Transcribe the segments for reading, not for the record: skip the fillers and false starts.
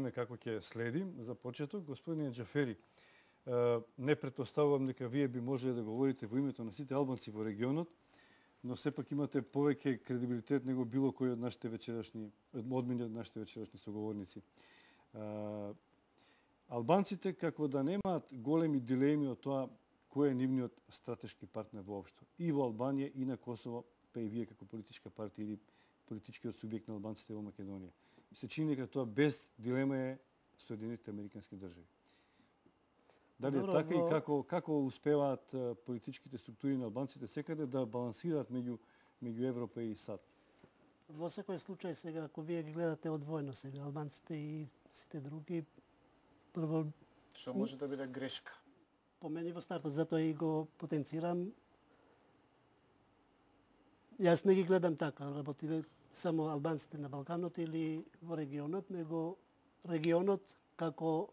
најавивме како ќе следим. За почеток, господине Џафери, не претпоставувам дека вие би можеле да говорите во името на сите албанци во регионот, но сепак имате повеќе кредибилитет него било кој од нашите вечерашни, одмени од нашите вечерашни соговорници. Албанците како да немаат големи дилеми од тоа кој е нивниот стратешки партнер воопшто. И во Албанија, и на Косово, па и вие како политичка партија или политичкиот субјект на албанците во Македонија. Се чини дека тоа без дилема е Соединетите Американски држави. Дали е така и како успеваат политичките структури на албанците секаде да балансираат меѓу Европа и САД? Во секој случај сега, ако вие ги гледате одвоено сега, албанците и сите други, прво... Што може да биде грешка? По мене во стартот, затоа и го потенцирам. Јас не ги гледам така, работиме само албанците на Балканот или во регионот, него регионот како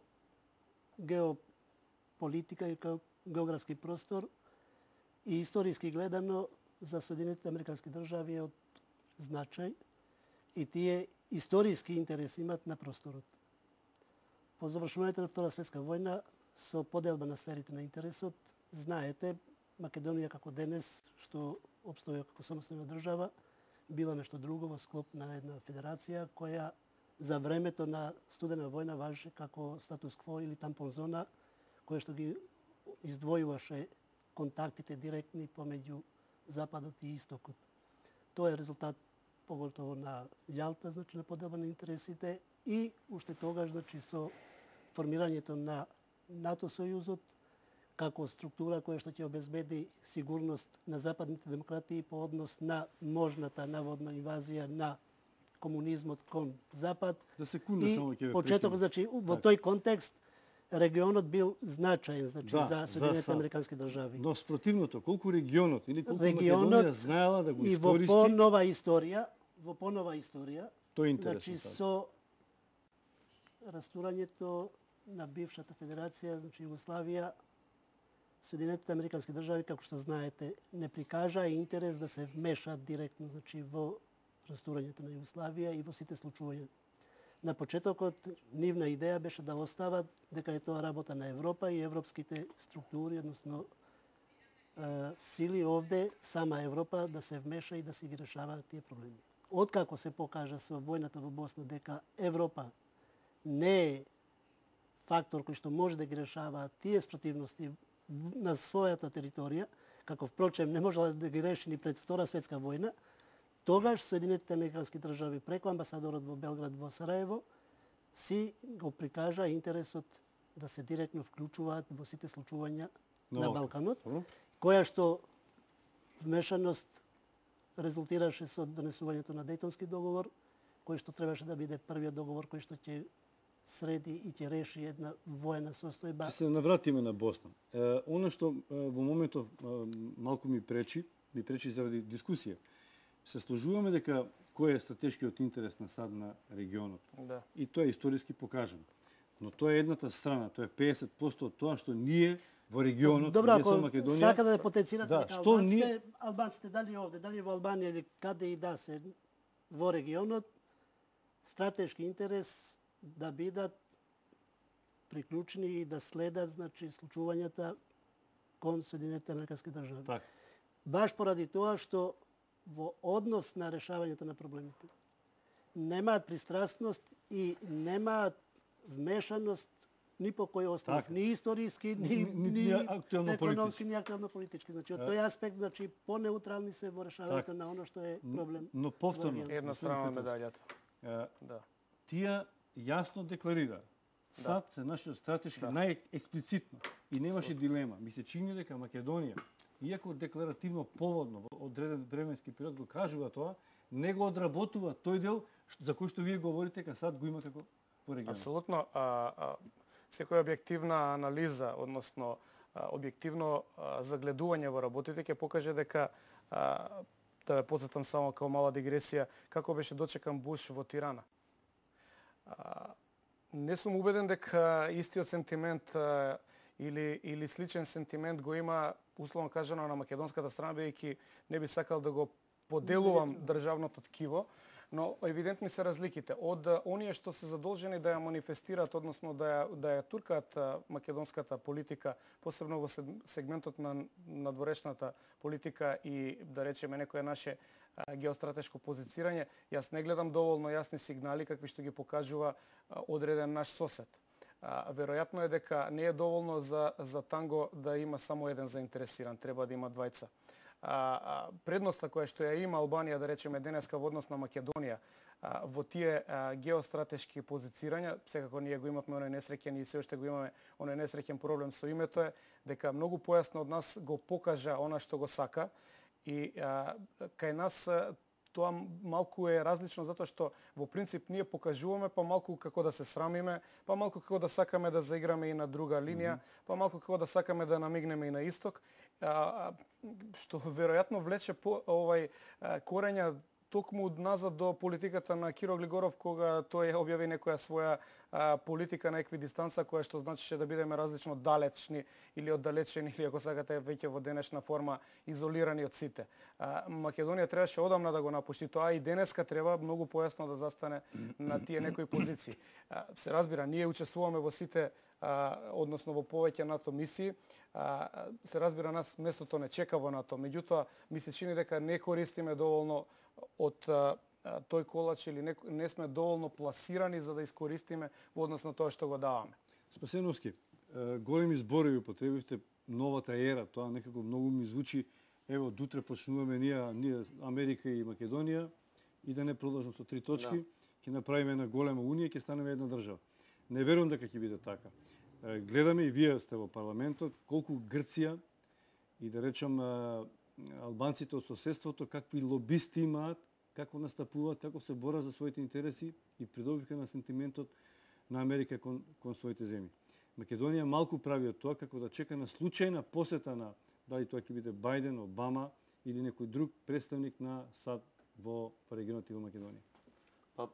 геополитика и како географски простор и историски гледано за Соединетите Американски држави е од значај и тие историски интереси имат на просторот. По завршувањето на Втора светска војна, со поделба на сферите на интересот, знаете, Македонија како денес, што обстоја како самостојна држава, била нешто друго во склоп на една федерација која за времето на студена војна важеше како статус кво или тампон зона, која што ги издвојуваше контактите директни помеѓу Западот и Истокот. Тоа е резултат поготово на Јалта, значи на поделба на интересите и уште тогаш, значи со формирањето на НАТО сојузот како структура која што ќе обезбеди сигурност на западните демократии по однос на можната наводна инвазија на комунизмот кон Запад. За секунда и само ќе ве почеток, значи во тој контекст регионот бил значаен, значи за Соединетите Американски држави. Но спротивното, колку регионот или колку Македонија знаела да го искористи... И во понова историја, тоа е интересно. Значи со растурањето на бившата федерација, значи Југославија, Соединетите Американски држави, како што знаете, не прикажа интерес да се вмешат директно, значи во растурањето на Југославија и во сите случувања. На почетокот нивна идеја беше да остават дека е тоа работа на Европа и европските структури, односно сили овде, сама Европа да се вмеша и да си ги решаваат тие проблеми. Откако се покажа со војната во Босна дека Европа не е фактор кој што може да ги решава тие спротивности на својата територија, како впрочем не можела да ги реши ни пред Втора светска војна, тогаш Соединетите Американски држави преку амбасадорот во Белград во Сараево си го прикажа интересот да се директно вклучуваат во сите случувања на Балканот, која што вмешаност резултираше со донесувањето на Дејтонски договор, кој што требаше да биде првиот договор кој што ќе среди и ќе реши една воена состојба. Ќе се навратиме на Босна. Оно што во моментов малку ми пречи заради дискусија. Се сложуваме дека кој е стратешкиот интерес на САД на регионот. Да. И тоа е историски покажано. Но тоа е едната страна, тоа е 50% од тоа што ние во регионот, добро, со Македонија... сака да потенцирате дека албанците, албанците дали овде, дали во Албанија или каде и да се во регионот, стратешки интерес да бидат приклучени и да следат, значи, случувањата кон Соединетите Американски држави. Так. Баш поради тоа што во однос на решавањето на проблемите немаат пристрасност и немаат вмешаност ни по кој основ, ни историски, ни економски, ни актуелно политички. Значи, од тој аспект, значи, по-неутрални се во решавањето на оно што е проблем. Но повторно, една страна на медаљата. Да. Тие јасно декларира. САД се нашиот стратешки најексплицитно и немаше дилема. Ми се чини дека Македонија, иако декларативно поводно во одреден временски период го кажува тоа, не го одработува тој дел за кој што вие говорите дека САД го има како по регионот. Апсолутно. Секоја објективна анализа, односно објективно загледување во работите ќе покаже дека, да ве потсетам само како мала дигресија, како беше дочекан Буш во Тирана. Не сум убеден дека истиот сентимент или сличен сентимент го има, условно кажано, на македонската страна, бидејќи не би сакал да го поделувам државното ткиво, Но евидентни се разликите. Од оние што се задолжени да ја манифестираат, односно да ја туркаат македонската политика, посебно во сегментот на надворешната политика и, да речеме, некое наше геостратешко позицирање, јас не гледам доволно јасни сигнали какви што ги покажува одреден наш сосед. Веројатно е дека не е доволно за танго да има само еден заинтересиран, треба да има двајца. Предноста која што ја има Албанија, да речеме денеска во однос на Македонија, во тие геостратешки позицирања, секако ние го имавме оној несреќен и се уште го имаме оној несреќен проблем со името е дека многу појасно од нас го покажа она што го сака и кај нас тоа малку е различно затоа што во принцип ние покажуваме па малку како да се срамиме, па малку како да сакаме да заиграме и на друга линија, па малку како да сакаме да намигнеме и на исток, што веројатно влече по корења токму назад до политиката на Киро Глигоров, кога тој објави некоја своја политика на еквидистанца, која што значеше да бидеме различно далечни или оддалечени, или ако сакате веќе во денешна форма изолирани од сите. Македонија требаше одамна да го напушти тоа и денеска треба многу појасно да застане на тие некои позиции. Се разбира, ние учествуваме во сите, односно во повеќе НАТО мисии, се разбира нас местото не чека во НАТО, меѓутоа ми се чини дека не користиме доволно од тој колач или не сме доволно пласирани за да искористиме во однос на тоа што го даваме. Спасеновски, големи зборови употребивте, новата ера, тоа некако многу ми звучи, ево, дутре почнуваме ние Америка и Македонија и да не продолжам со 3 точки, ќе направиме една голема унија и ќе станеме една држава. Не верувам дека ќе биде така. Гледаме и вие сте во парламентот, колку Грција и да речам албанците од соседството, какви лобисти имаат, како настапуваат, како се борат за своите интереси и придобивка на сентиментот на Америка кон своите земји. Македонија малку прави од тоа како да чека на случајна посета на дали тоа ќе биде Бајден, Обама или некој друг представник на САД во регионот и во Македонија. Па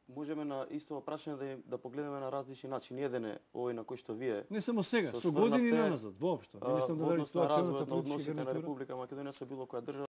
можеме на исто прашање да погледнеме на различни начини. Еден е овој на кој што вие не само сега, со години наназад, воопшто. Во однос на развојот на односите на Република Македонија со било која држава.